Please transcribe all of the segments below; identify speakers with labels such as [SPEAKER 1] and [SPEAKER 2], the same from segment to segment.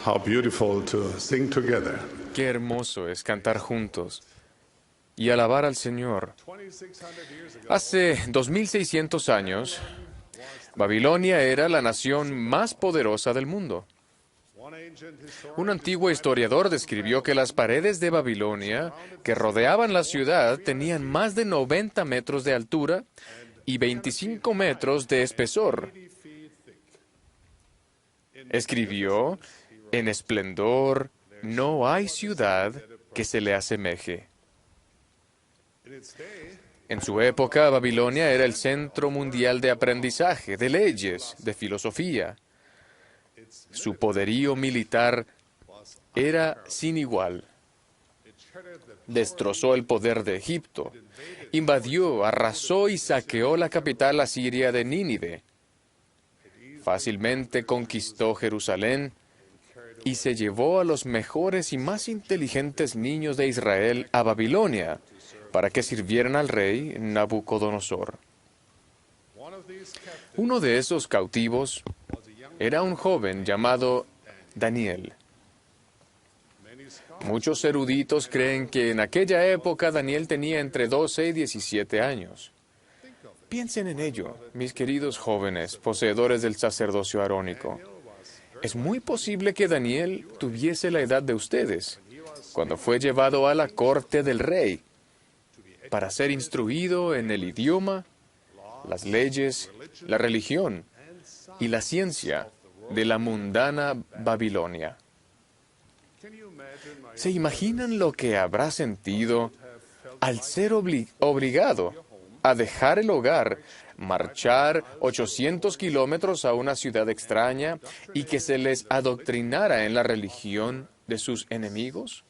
[SPEAKER 1] how beautiful to sing together.
[SPEAKER 2] Qué hermoso es cantar juntos y alabar al Señor.
[SPEAKER 1] 2,600 years ago,
[SPEAKER 2] Hace 2600 años, Babilonia era la nación más poderosa del mundo.
[SPEAKER 1] one ancient historian
[SPEAKER 2] Un antiguo historiador describió que las paredes de Babilonia que rodeaban la ciudad tenían más de 90 metros de altura y 25 metros de espesor. Escribió, en esplendor no hay ciudad que se le asemeje.
[SPEAKER 1] in its day,
[SPEAKER 2] En su época, Babilonia era el centro mundial de aprendizaje, de leyes, de filosofía. Su poderío militar era sin igual. Destrozó el poder de Egipto, invadió, arrasó y saqueó la capital asiria de Nínive. Fácilmente conquistó Jerusalén y se llevó a los mejores y más inteligentes niños de Israel a Babilonia para que sirvieran al rey Nabucodonosor.
[SPEAKER 1] one of these captives
[SPEAKER 2] Uno de esos cautivos era un joven llamado Daniel.
[SPEAKER 1] many scholars
[SPEAKER 2] Muchos eruditos creen que en aquella época Daniel tenía entre 12 y 17 años. Piensen en ello, mis queridos jóvenes, poseedores del sacerdocio arónico. Es muy posible que Daniel tuviese la edad de ustedes cuando fue llevado a la corte del rey para ser instruido en el idioma, las leyes, la religión y la ciencia de la mundana Babilonia.
[SPEAKER 1] Can you imagine my
[SPEAKER 2] ¿Se imaginan lo que habrá sentido al ser obligado a dejar el hogar, marchar 800 kilómetros a una ciudad extraña y que se les adoctrinara en la religión de sus enemigos?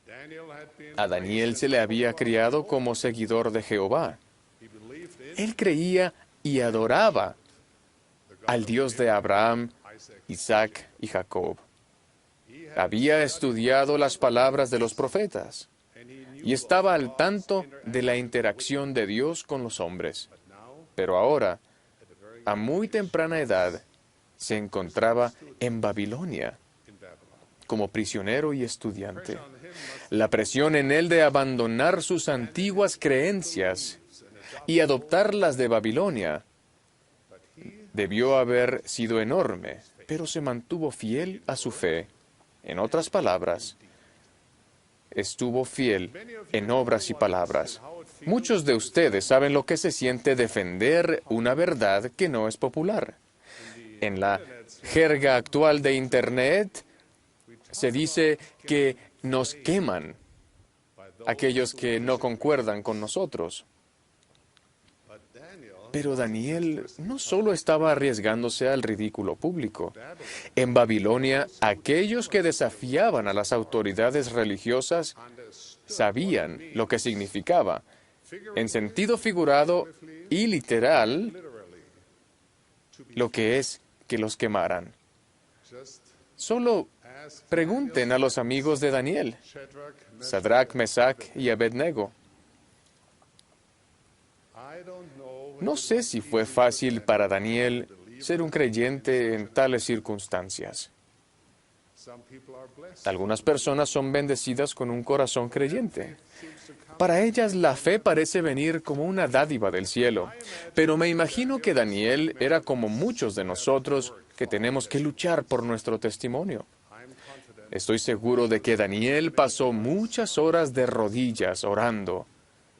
[SPEAKER 1] Daniel had been
[SPEAKER 2] A Daniel se le había criado como seguidor de Jehová.
[SPEAKER 1] he believed in
[SPEAKER 2] Él creía y adoraba al Dios de Abraham, Isaac y Jacob. Había estudiado las palabras de los profetas y estaba al tanto de la interacción de Dios con los hombres. Pero ahora, a muy temprana edad, se encontraba en Babilonia como prisionero y estudiante. La presión en él de abandonar sus antiguas creencias y adoptar las de Babilonia debió haber sido enorme, pero se mantuvo fiel a su fe. En otras palabras, estuvo fiel en obras y palabras. Muchos de ustedes saben lo que se siente defender una verdad que no es popular. En la jerga actual de Internet se dice que nos queman aquellos que no concuerdan con nosotros.
[SPEAKER 1] but Daniel
[SPEAKER 2] Pero Daniel no solo estaba arriesgándose al ridículo público. En Babilonia, aquellos que desafiaban a las autoridades religiosas sabían lo que significaba, en sentido figurado y literal,
[SPEAKER 1] literally
[SPEAKER 2] lo que es que los quemaran.
[SPEAKER 1] just
[SPEAKER 2] Solo
[SPEAKER 1] ask
[SPEAKER 2] pregunten a los amigos de Daniel,
[SPEAKER 1] Shadrach,
[SPEAKER 2] Sadrach, Mesach y Abednego.
[SPEAKER 1] I don't know
[SPEAKER 2] No sé si fue fácil para Daniel ser un creyente en tales circunstancias.
[SPEAKER 1] some people are blessed.
[SPEAKER 2] Algunas personas son bendecidas con un corazón creyente. Para ellas la fe parece venir como una dádiva del cielo, pero me imagino que Daniel era como muchos de nosotros que tenemos que luchar por nuestro testimonio.
[SPEAKER 1] I'm confident
[SPEAKER 2] Estoy seguro de que Daniel pasó muchas horas de rodillas orando,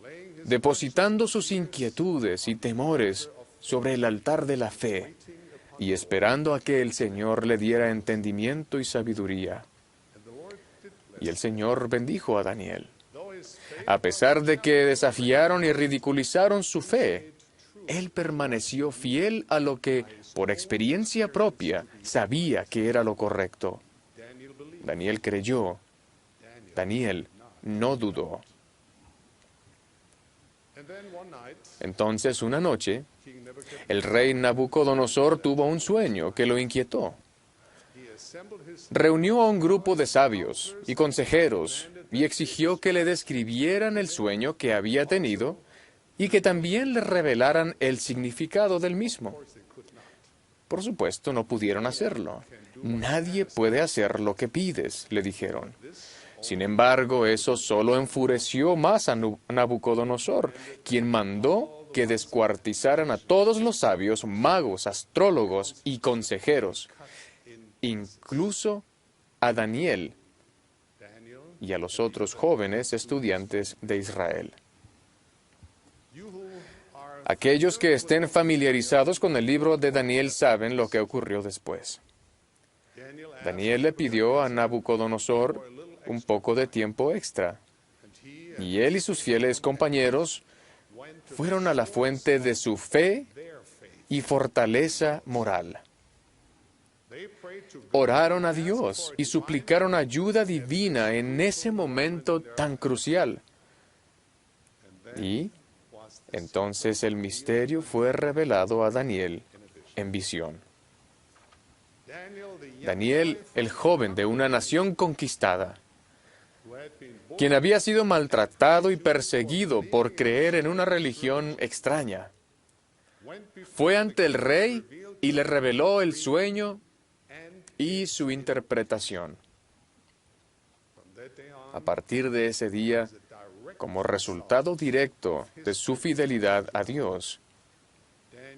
[SPEAKER 1] laying his
[SPEAKER 2] depositando sus inquietudes y temores sobre el altar de la fe y esperando a que el Señor le diera entendimiento y sabiduría.
[SPEAKER 1] and the Lord did bless.
[SPEAKER 2] Y el Señor bendijo a Daniel.
[SPEAKER 1] Though his faith
[SPEAKER 2] A pesar de que desafiaron y ridiculizaron su fe, él permaneció fiel a lo que, por experiencia propia, sabía que era lo correcto.
[SPEAKER 1] Daniel believed.
[SPEAKER 2] Daniel creyó. Daniel no dudó.
[SPEAKER 1] And then one night,
[SPEAKER 2] Entonces, una noche,
[SPEAKER 1] King Nebuchadnezzar
[SPEAKER 2] el rey Nabucodonosor tuvo un sueño que lo inquietó.
[SPEAKER 1] he assembled his
[SPEAKER 2] Reunió a un grupo de sabios y consejeros y exigió que le describieran el sueño que había tenido y que también le revelaran el significado del mismo. Por supuesto, no pudieron hacerlo. Nadie puede hacer lo que pides, le dijeron. Sin embargo, eso solo enfureció más a Nabucodonosor, quien mandó que descuartizaran a todos los sabios, magos, astrólogos y consejeros, incluso a Daniel y a los otros jóvenes estudiantes de Israel. Aquellos que estén familiarizados con el libro de Daniel saben lo que ocurrió después. Daniel le pidió a Nabucodonosor un poco de tiempo extra, y él y sus fieles compañeros fueron a la fuente de su fe y fortaleza moral. Oraron a Dios y suplicaron ayuda divina en ese momento tan crucial. Y entonces el misterio fue revelado a Daniel en visión. Daniel, el joven de una nación conquistada, quien había sido maltratado y perseguido por creer en una religión extraña, fue ante el rey y le reveló el sueño y su interpretación. A partir de ese día, como resultado directo de su fidelidad a Dios,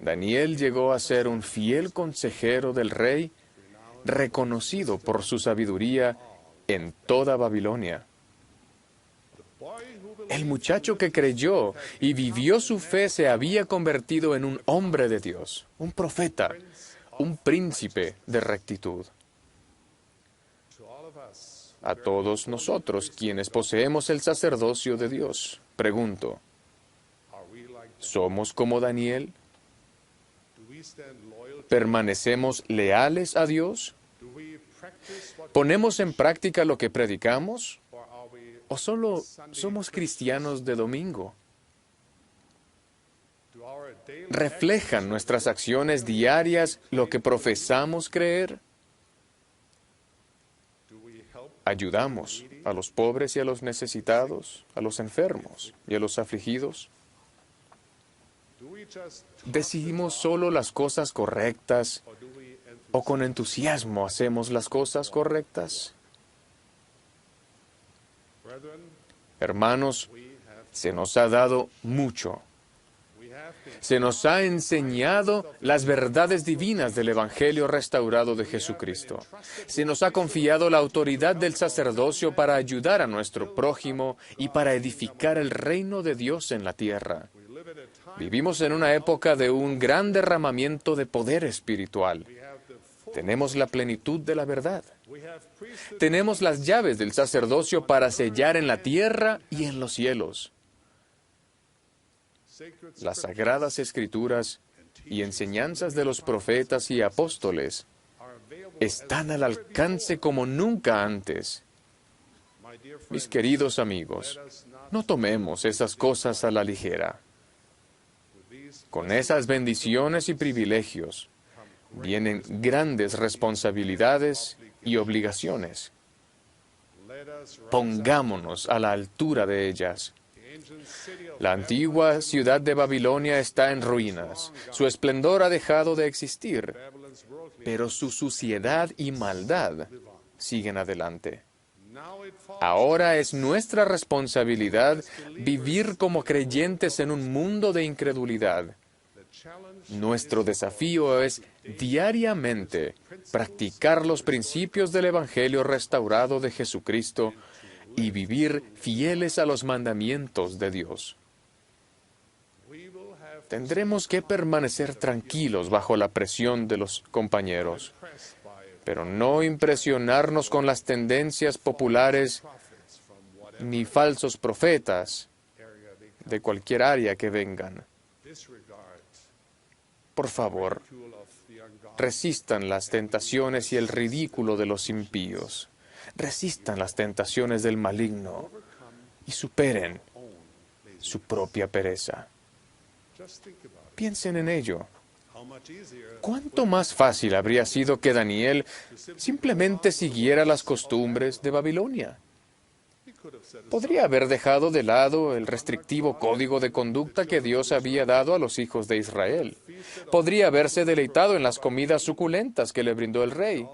[SPEAKER 2] Daniel llegó a ser un fiel consejero del rey, reconocido por su sabiduría en toda Babilonia. El muchacho que creyó y vivió su fe se había convertido en un hombre de Dios, un profeta, un príncipe de rectitud. A todos nosotros, quienes poseemos el sacerdocio de Dios, pregunto, ¿somos como Daniel? ¿Permanecemos leales a Dios? ¿Ponemos en práctica lo que predicamos? ¿O solo somos cristianos de domingo? ¿Reflejan nuestras acciones diarias lo que profesamos creer? ¿Ayudamos a los pobres y a los necesitados, a los enfermos y a los afligidos? ¿Decidimos solo las cosas correctas o con entusiasmo hacemos las cosas correctas? Hermanos, se nos ha dado mucho. Se nos ha enseñado las verdades divinas del Evangelio restaurado de Jesucristo. Se nos ha confiado la autoridad del sacerdocio para ayudar a nuestro prójimo y para edificar el reino de Dios en la tierra. Vivimos en una época de un gran derramamiento de poder espiritual. Tenemos la plenitud de la verdad. Tenemos las llaves del sacerdocio para sellar en la tierra y en los cielos. Las sagradas escrituras y enseñanzas de los profetas y apóstoles están al alcance como nunca antes. Mis queridos amigos, no tomemos esas cosas a la ligera. Con esas bendiciones y privilegios vienen grandes responsabilidades y obligaciones. Pongámonos a la altura de ellas. La antigua ciudad de Babilonia está en ruinas. Su esplendor ha dejado de existir, pero su suciedad y maldad siguen adelante. Ahora es nuestra responsabilidad vivir como creyentes en un mundo de incredulidad. Nuestro desafío es diariamente practicar los principios del Evangelio restaurado de Jesucristo y vivir fieles a los mandamientos de Dios. Tendremos que permanecer tranquilos bajo la presión de los compañeros, pero no impresionarnos con las tendencias populares ni falsos profetas de cualquier área que vengan. Por favor, resistan las tentaciones y el ridículo de los impíos. Resistan las tentaciones del maligno y superen su propia pereza. Piensen en ello. ¿Cuánto más fácil habría sido que Daniel simplemente siguiera las costumbres de Babilonia? Podría haber dejado de lado el restrictivo código de conducta que Dios había dado a los hijos de Israel. Podría haberse deleitado en las comidas suculentas que le brindó el rey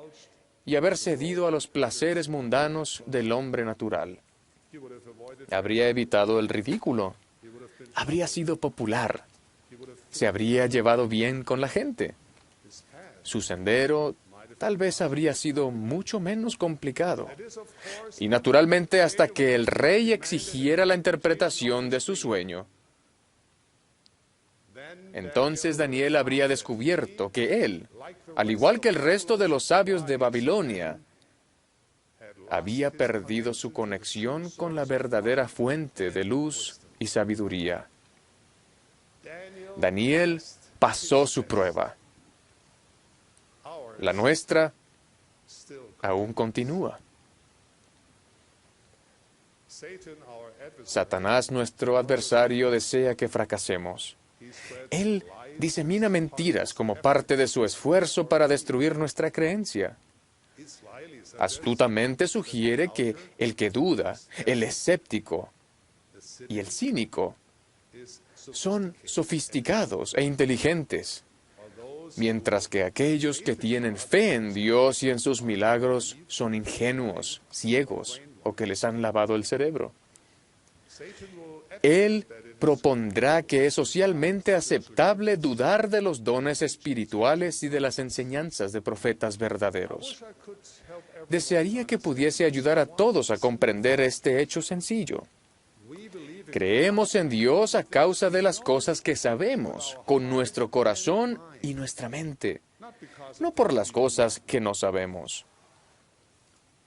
[SPEAKER 2] y haber cedido a los placeres mundanos del hombre natural.
[SPEAKER 1] He would have avoided,
[SPEAKER 2] Habría evitado el ridículo.
[SPEAKER 1] he would have been,
[SPEAKER 2] Habría sido popular.
[SPEAKER 1] he would have
[SPEAKER 2] Se habría llevado bien con la gente.
[SPEAKER 1] his path.
[SPEAKER 2] Su sendero tal vez habría sido mucho menos complicado.
[SPEAKER 1] It is, of course,
[SPEAKER 2] Y naturalmente hasta que el rey exigiera la interpretación de su sueño.
[SPEAKER 1] then
[SPEAKER 2] Entonces Daniel habría descubierto que él, al igual que el resto de los sabios de Babilonia, había perdido su conexión con la verdadera fuente de luz y sabiduría. Daniel pasó su prueba.
[SPEAKER 1] ours
[SPEAKER 2] La nuestra
[SPEAKER 1] still.
[SPEAKER 2] aún continúa.
[SPEAKER 1] Satan, our adversary,
[SPEAKER 2] Satanás, nuestro adversario, desea que fracasemos.
[SPEAKER 1] he spreads
[SPEAKER 2] Él disemina mentiras como parte de su esfuerzo para destruir nuestra creencia.
[SPEAKER 1] he slyly suggests
[SPEAKER 2] Astutamente sugiere que el que duda, el escéptico
[SPEAKER 1] the city
[SPEAKER 2] y el cínico
[SPEAKER 1] is
[SPEAKER 2] son sofisticados e inteligentes,
[SPEAKER 1] or those
[SPEAKER 2] mientras que aquellos que tienen fe en Dios y en sus milagros son ingenuos, ciegos o que les han lavado el cerebro.
[SPEAKER 1] Satan will
[SPEAKER 2] Él propondrá que es socialmente aceptable dudar de los dones espirituales y de las enseñanzas de profetas verdaderos.
[SPEAKER 1] I could help everyone.
[SPEAKER 2] Desearía que pudiese ayudar a todos a comprender este hecho sencillo.
[SPEAKER 1] We believe in
[SPEAKER 2] Creemos en Dios a causa de las cosas que sabemos, con nuestro corazón y nuestra mente,
[SPEAKER 1] not because
[SPEAKER 2] no por las cosas que no sabemos.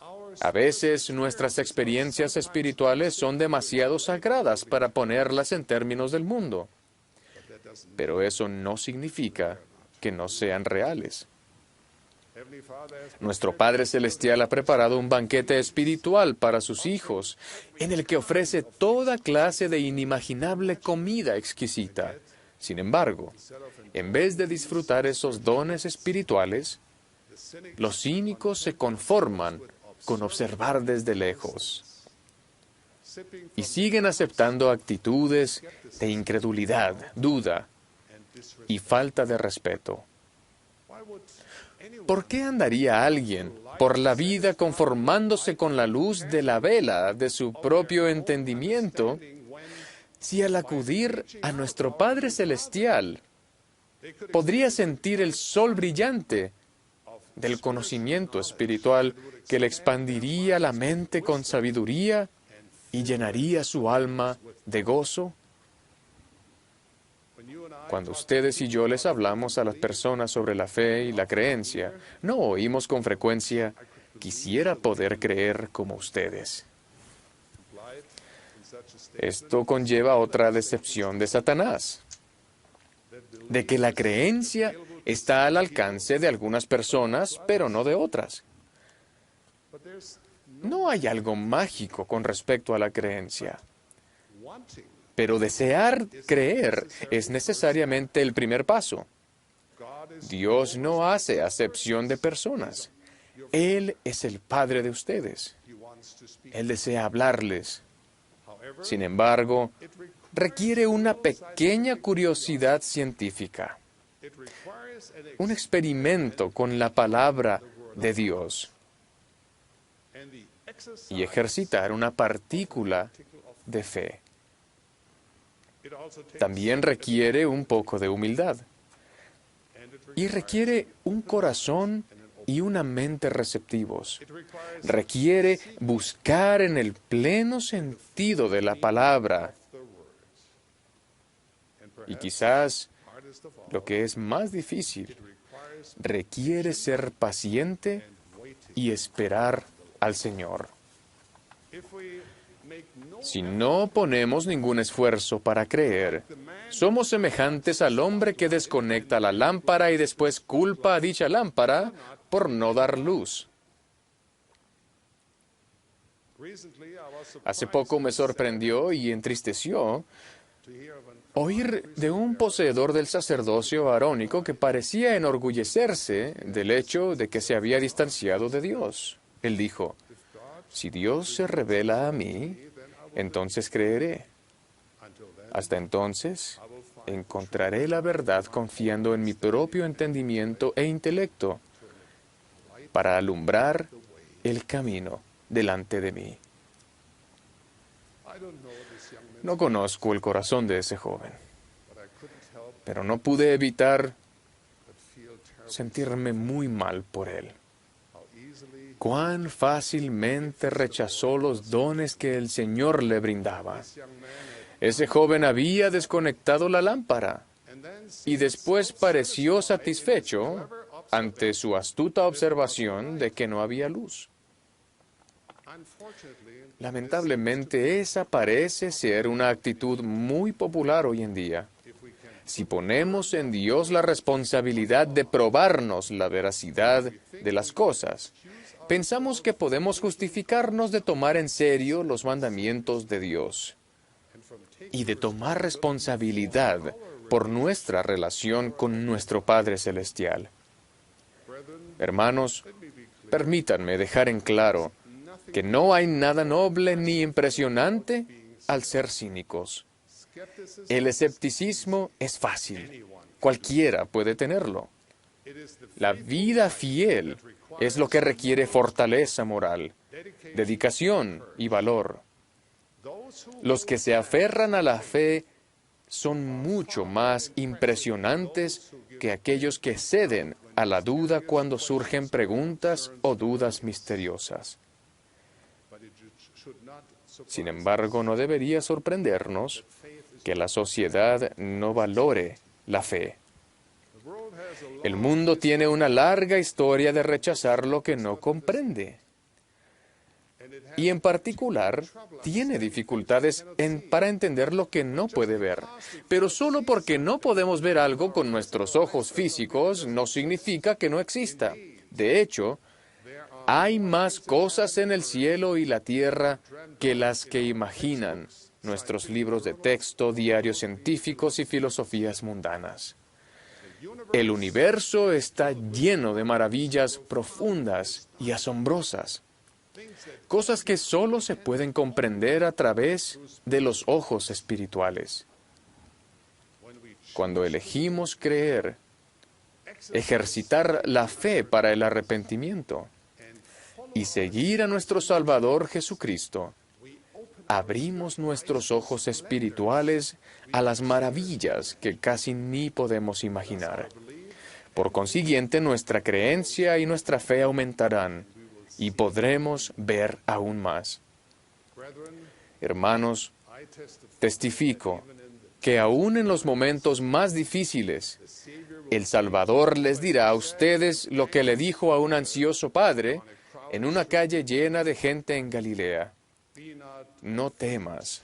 [SPEAKER 1] our
[SPEAKER 2] A veces nuestras experiencias espirituales son demasiado sagradas para ponerlas en términos del mundo,
[SPEAKER 1] that doesn't.
[SPEAKER 2] pero eso no significa que no sean reales.
[SPEAKER 1] Heavenly Father has
[SPEAKER 2] Nuestro Padre Celestial ha preparado un banquete espiritual para sus hijos, en el que ofrece toda clase de inimaginable comida exquisita. Sin embargo, en vez de disfrutar esos dones espirituales,
[SPEAKER 1] the cynic
[SPEAKER 2] los cínicos se conforman con observar desde lejos
[SPEAKER 1] sipping
[SPEAKER 2] y siguen aceptando actitudes de incredulidad, duda
[SPEAKER 1] and disrespect.
[SPEAKER 2] y falta de respeto.
[SPEAKER 1] Why would anyone
[SPEAKER 2] ¿Por qué andaría alguien por la vida conformándose con la luz de la vela de su propio entendimiento
[SPEAKER 1] when
[SPEAKER 2] si al acudir a nuestro Padre Celestial
[SPEAKER 1] they could
[SPEAKER 2] podría sentir el sol brillante del conocimiento espiritual que le expandiría la mente con sabiduría y llenaría su alma de gozo?
[SPEAKER 1] when you and I
[SPEAKER 2] Cuando ustedes y yo les hablamos a las personas sobre la fe y la creencia, no oímos con frecuencia, quisiera poder creer como ustedes.
[SPEAKER 1] implied in such a state
[SPEAKER 2] Esto conlleva otra decepción de Satanás, de que la creencia está al alcance de algunas personas, pero no de otras.
[SPEAKER 1] but there's
[SPEAKER 2] No hay algo mágico con respecto a la creencia,
[SPEAKER 1] wanting
[SPEAKER 2] pero desear creer es necesariamente el primer paso.
[SPEAKER 1] God is
[SPEAKER 2] Dios no hace acepción de personas. Él es el Padre de ustedes.
[SPEAKER 1] he wants to speak.
[SPEAKER 2] Él desea hablarles.
[SPEAKER 1] However,
[SPEAKER 2] Sin embargo,
[SPEAKER 1] it
[SPEAKER 2] requiere una pequeña curiosidad científica,
[SPEAKER 1] requires an
[SPEAKER 2] un experimento con la palabra de Dios
[SPEAKER 1] and the exercise
[SPEAKER 2] y ejercitar una partícula de fe.
[SPEAKER 1] it also takes
[SPEAKER 2] También requiere un poco de humildad
[SPEAKER 1] and it
[SPEAKER 2] y requiere un corazón y una mente receptivos.
[SPEAKER 1] requires
[SPEAKER 2] Requiere buscar en el pleno sentido de la palabra
[SPEAKER 1] the words. And
[SPEAKER 2] y
[SPEAKER 1] perhaps
[SPEAKER 2] quizás
[SPEAKER 1] hardest of all,
[SPEAKER 2] lo que es más difícil,
[SPEAKER 1] requires
[SPEAKER 2] requiere ser paciente
[SPEAKER 1] and waiting.
[SPEAKER 2] y esperar al Señor.
[SPEAKER 1] If we make no
[SPEAKER 2] Si no ponemos ningún esfuerzo para creer, somos semejantes al hombre que desconecta la lámpara y después culpa a dicha lámpara por no dar luz.
[SPEAKER 1] recently I was
[SPEAKER 2] Hace
[SPEAKER 1] surprised
[SPEAKER 2] poco me sorprendió y entristeció
[SPEAKER 1] to hear of an
[SPEAKER 2] oír de un poseedor del sacerdocio arónico que parecía enorgullecerse del hecho de que se había distanciado de Dios. Él dijo, si Dios se revela a mí, entonces creeré.
[SPEAKER 1] until then
[SPEAKER 2] Hasta entonces, encontraré la verdad confiando en mi propio entendimiento e intelecto. para alumbrar el camino delante de mí. No conozco el corazón de ese joven, pero no pude evitar sentirme muy mal por él. Cuán fácilmente rechazó los dones que el Señor le brindaba. Ese joven había desconectado la lámpara y después pareció satisfecho ante su astuta observación de que no había luz. Lamentablemente, esa parece ser una actitud muy popular hoy en día. Si ponemos en Dios la responsabilidad de probarnos la veracidad de las cosas, pensamos que podemos justificarnos de tomar en serio los mandamientos de Dios y de tomar responsabilidad por nuestra relación con nuestro Padre Celestial. Hermanos, permítanme dejar en claro que no hay nada noble ni impresionante al ser cínicos. El escepticismo es fácil. Cualquiera puede tenerlo. La vida fiel es lo que requiere fortaleza moral, dedicación y valor. Los que se aferran a la fe son mucho más impresionantes que aquellos que ceden a la duda cuando surgen preguntas o dudas misteriosas. Sin embargo, no debería sorprendernos que la sociedad no valore la fe. El mundo tiene una larga historia de rechazar lo que no comprende. Y en particular, tiene dificultades para entender lo que no puede ver. Pero solo porque no podemos ver algo con nuestros ojos físicos no significa que no exista. De hecho, hay más cosas en el cielo y la tierra que las que imaginan nuestros libros de texto, diarios científicos y filosofías mundanas. El universo está lleno de maravillas profundas y asombrosas, cosas que solo se pueden comprender a través de los ojos espirituales. Cuando elegimos creer, ejercitar la fe para el arrepentimiento y seguir a nuestro Salvador Jesucristo, abrimos nuestros ojos espirituales a las maravillas que casi ni podemos imaginar. Por consiguiente, nuestra creencia y nuestra fe aumentarán y podremos ver aún más. Hermanos, testifico que aún en los momentos más difíciles, el Salvador les dirá a ustedes lo que le dijo a un ansioso padre en una calle llena de gente en Galilea. No temas,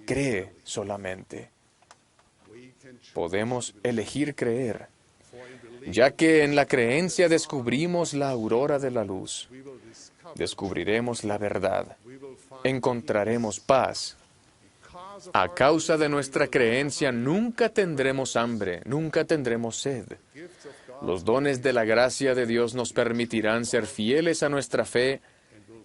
[SPEAKER 2] cree solamente. Podemos elegir creer, ya que en la creencia descubrimos la aurora de la luz. Descubriremos la verdad. Encontraremos paz. A causa de nuestra creencia nunca tendremos hambre, nunca tendremos sed. Los dones de la gracia de Dios nos permitirán ser fieles a nuestra fe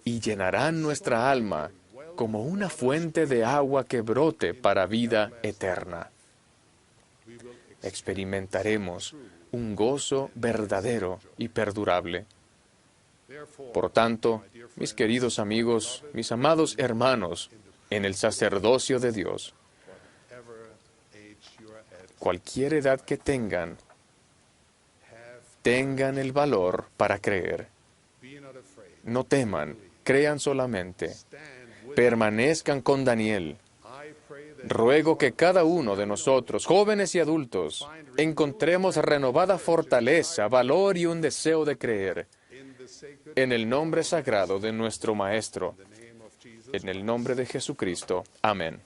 [SPEAKER 2] y llenarán nuestra alma como una fuente de agua que brote para vida eterna. Experimentaremos un gozo verdadero y perdurable. Por tanto, mis queridos amigos, mis amados hermanos, en el sacerdocio de Dios, cualquier edad que tengan el valor para creer. No teman, crean solamente. Permanezcan con Daniel. Ruego que cada uno de nosotros, jóvenes y adultos, encontremos renovada fortaleza, valor y un deseo de creer. En el nombre sagrado de nuestro Maestro, en el nombre de Jesucristo. Amén.